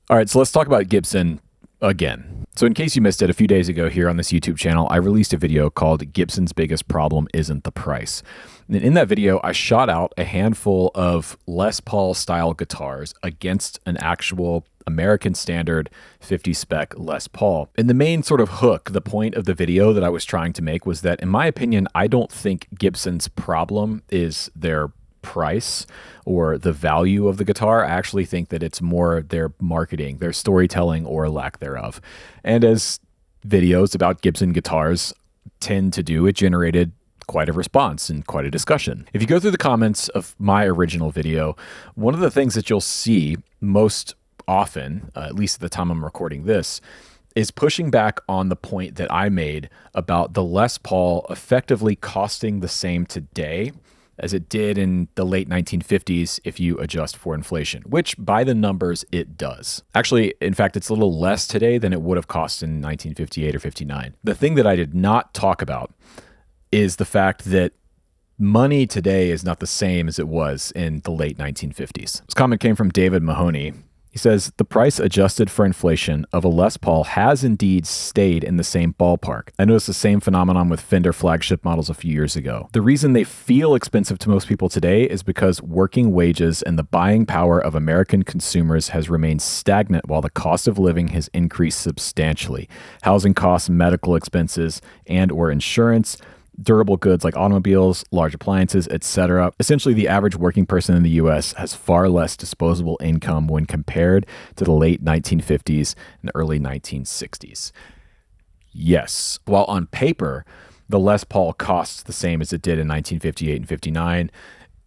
All right, so let's talk about Gibson again. So in case you missed it, a few days ago here on this YouTube channel, I released a video called Gibson's Biggest Problem Isn't the Price. And in that video, I shot out a handful of Les Paul style guitars against an actual American standard 50 spec Les Paul. And the main sort of hook, the point of the video that I was trying to make was that, in my opinion, I don't think Gibson's problem is their price or the value of the guitar. I actually think that it's more their marketing, their storytelling, or lack thereof. And as videos about Gibson guitars tend to do, it generated quite a response and quite a discussion. If you go through the comments of my original video, one of the things that you'll see most often, at least at the time I'm recording this, is pushing back on the point that I made about the Les Paul effectively costing the same today as it did in the late 1950s if you adjust for inflation, which by the numbers it does. Actually, in fact, it's a little less today than it would have cost in 1958 or 59. The thing that I did not talk about is the fact that money today is not the same as it was in the late 1950s. This comment came from David Mahoney. He says, the price adjusted for inflation of a Les Paul has indeed stayed in the same ballpark. I noticed the same phenomenon with Fender flagship models a few years ago. The reason they feel expensive to most people today is because working wages and the buying power of American consumers has remained stagnant while the cost of living has increased substantially. Housing costs, medical expenses, and or insurance, durable goods like automobiles, large appliances, etc. Essentially, the average working person in the U.S. has far less disposable income when compared to the late 1950s and early 1960s. Yes, while on paper, the Les Paul costs the same as it did in 1958 and 59,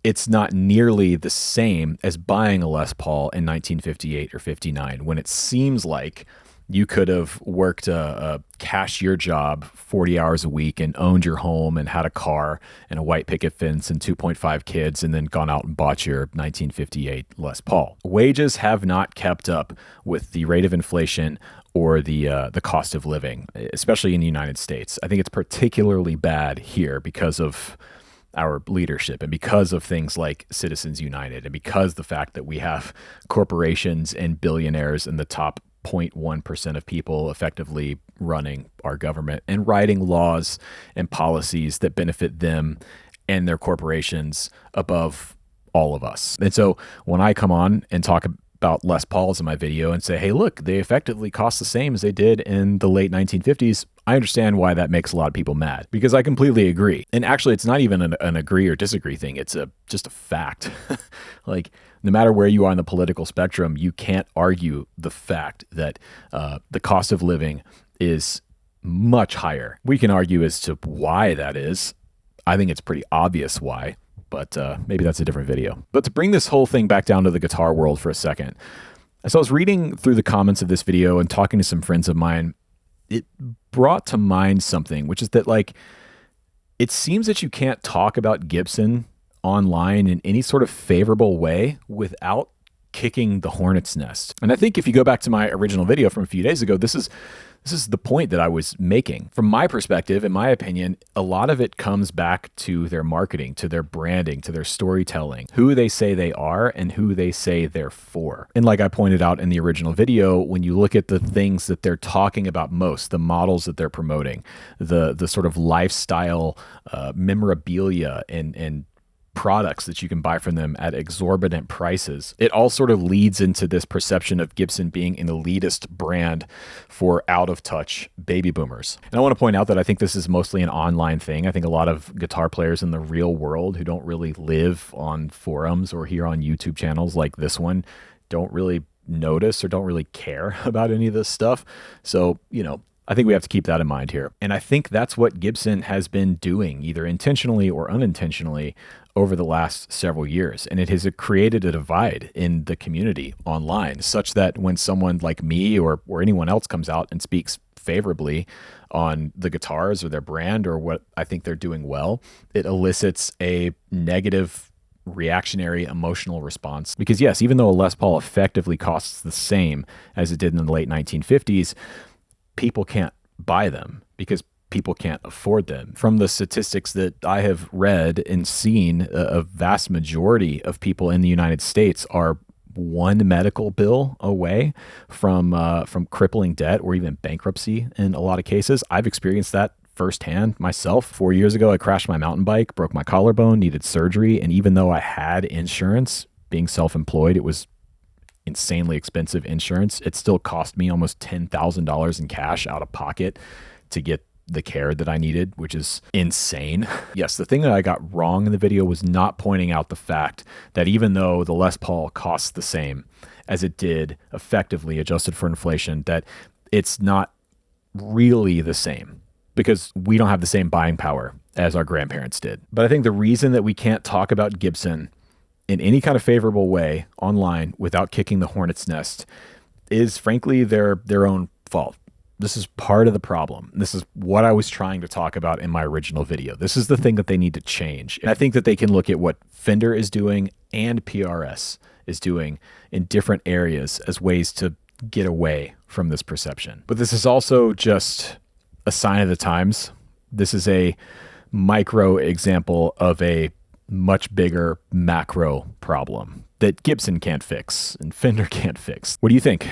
it's not nearly the same as buying a Les Paul in 1958 or 59, when it seems like you could have worked a cashier job 40 hours a week and owned your home and had a car and a white picket fence and 2.5 kids and then gone out and bought your 1958 Les Paul. Wages have not kept up with the rate of inflation or the cost of living, especially in the United States. I think it's particularly bad here because of our leadership and because of things like Citizens United and because the fact that we have corporations and billionaires in the top 0.1% of people effectively running our government and writing laws and policies that benefit them and their corporations above all of us. And so when I come on and talk about Les Pauls in my video and say, hey, look, they effectively cost the same as they did in the late 1950s, I understand why that makes a lot of people mad, because I completely agree. And actually, it's not even an agree or disagree thing. It's just a fact. Like, no matter where you are on the political spectrum, you can't argue the fact that the cost of living is much higher. We can argue as to why that is. I think it's pretty obvious why, but maybe that's a different video. But to bring this whole thing back down to the guitar world for a second, as I was reading through the comments of this video and talking to some friends of mine, it brought to mind something, which is that, like, it seems that you can't talk about Gibson online in any sort of favorable way without kicking the hornet's nest. And I think if you go back to my original video from a few days ago, this is the point that I was making. From my perspective, in my opinion, a lot of it comes back to their marketing, to their branding, to their storytelling, who they say they are and who they say they're for. And like I pointed out in the original video, when you look at the things that they're talking about most, the models that they're promoting, the sort of lifestyle memorabilia and products that you can buy from them at exorbitant prices, it all sort of leads into this perception of Gibson being an elitist brand for out-of-touch baby boomers. And I want to point out that I think this is mostly an online thing. I think a lot of guitar players in the real world who don't really live on forums or here on YouTube channels like this one don't really notice or don't really care about any of this stuff. So, I think we have to keep that in mind here. And I think that's what Gibson has been doing, either intentionally or unintentionally, over the last several years. And it has created a divide in the community online, such that when someone like me or anyone else comes out and speaks favorably on the guitars or their brand or what I think they're doing well, it elicits a negative reactionary emotional response. Because yes, even though a Les Paul effectively costs the same as it did in the late 1950s, people can't buy them because people can't afford them. From the statistics that I have read and seen, a vast majority of people in the United States are one medical bill away from crippling debt or even bankruptcy in a lot of cases. I've experienced that firsthand myself. 4 years ago, I crashed my mountain bike, broke my collarbone, needed surgery. And even though I had insurance, being self-employed, it was insanely expensive insurance. It still cost me almost $10,000 in cash out of pocket to get the care that I needed, which is insane. Yes, the thing that I got wrong in the video was not pointing out the fact that even though the Les Paul costs the same as it did effectively adjusted for inflation, that it's not really the same because we don't have the same buying power as our grandparents did. But I think the reason that we can't talk about Gibson in any kind of favorable way online without kicking the hornet's nest is frankly their own fault. This is part of the problem. This is what I was trying to talk about in my original video. This is the thing that they need to change. And I think that they can look at what Fender is doing and PRS is doing in different areas as ways to get away from this perception. But this is also just a sign of the times. This is a micro example of a much bigger macro problem that Gibson can't fix and Fender can't fix. What do you think?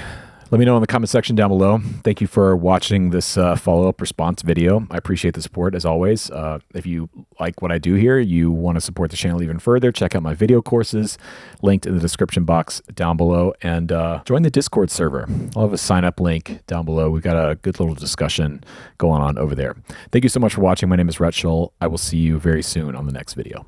Let me know in the comment section down below. Thank you for watching this follow-up response video. I appreciate the support as always. If you like what I do here, you want to support the channel even further, check out my video courses linked in the description box down below, and join the Discord server. I'll have a sign-up link down below. We've got a good little discussion going on over there. Thank you so much for watching. My name is Rhett-Shull. I will see you very soon on the next video.